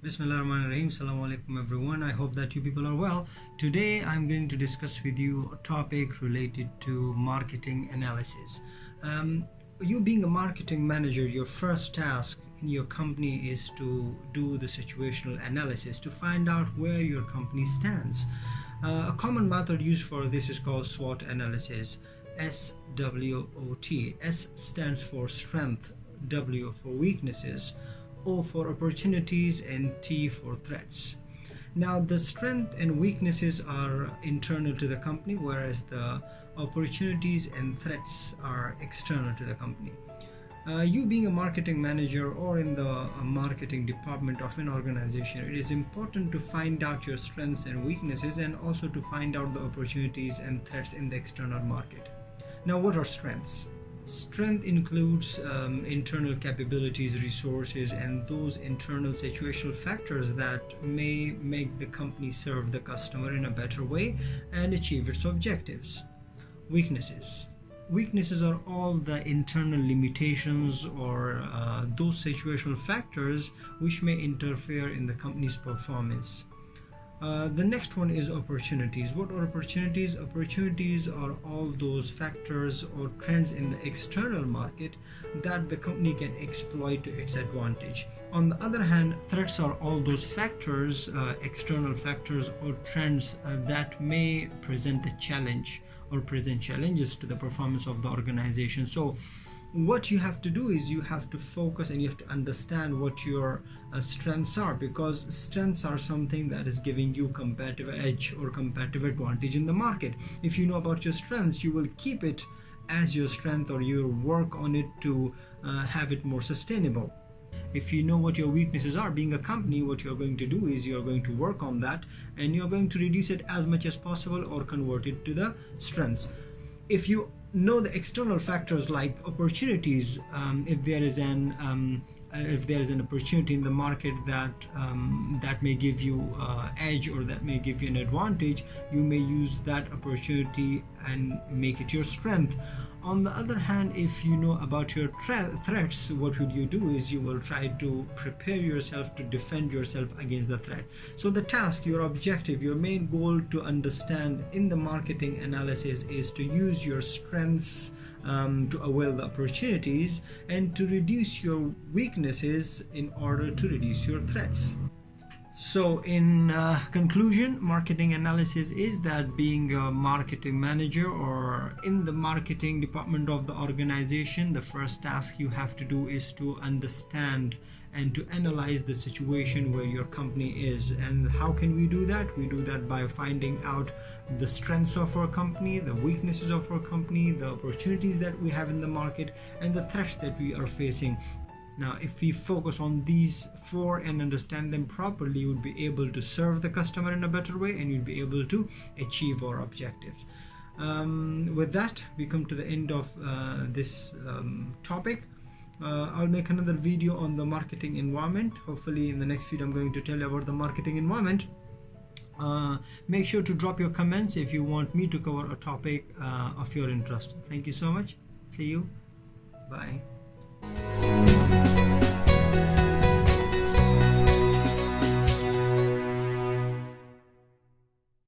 Bismillahirrahmanirrahim. Assalamu alaikum everyone. I hope that you people are well. Today I'm going to discuss with you a topic related to marketing analysis. You being a marketing manager, your first task in your company is to do the situational analysis to find out where your company stands. A common method used for this is called SWOT analysis. SWOT. S stands for strength, W for weaknesses, O for opportunities, and T for threats. Now the strength and weaknesses are internal to the company, whereas the opportunities and threats are external to the company. You being a marketing manager or in the marketing department of an organization, it is important to find out your strengths and weaknesses and also to find out the opportunities and threats in the external market. Now, what are strengths? Strength includes internal capabilities, resources, and those internal situational factors that may make the company serve the customer in a better way and achieve its objectives. Weaknesses are all the internal limitations or those situational factors which may interfere in the company's performance. The next one is opportunities. What are opportunities? Opportunities are all those factors or trends in the external market that the company can exploit to its advantage. On the other hand, threats are all those factors, external factors or trends that may present a challenge or present challenges to the performance of the organization. So what you have to do is you have to focus and you have to understand what your strengths are, because strengths are something that is giving you competitive edge or competitive advantage in the market. If you know about your strengths, you will keep it as your strength or you work on it to have it more sustainable. If you know what your weaknesses are, being a company, what you're going to do is you're going to work on that and you're going to reduce it as much as possible or convert it to the strengths. If you know the external factors like opportunities, if there is an opportunity in the market that may give you edge or that may give you an advantage, you may use that opportunity and make it your strength. On the other hand, if you know about your threats, what would you do is you will try to prepare yourself to defend yourself against the threat. So the task, your objective, your main goal to understand in the marketing analysis is to use your strengths to avail the opportunities and to reduce your weaknesses in order to reduce your threats. So in conclusion, marketing analysis is that being a marketing manager or in the marketing department of the organization, the first task you have to do is to understand and to analyze the situation where your company is. And how can we do that? We do that by finding out the strengths of our company, the weaknesses of our company, the opportunities that we have in the market, and the threats that we are facing. Now, if we focus on these four and understand them properly, you would be able to serve the customer in a better way and you'd be able to achieve our objectives. With that, we come to the end of this topic. I'll make another video on the marketing environment. Hopefully in the next video I'm going to tell you about the marketing environment. Make sure to drop your comments if you want me to cover a topic of your interest. Thank you so much. See you. Bye.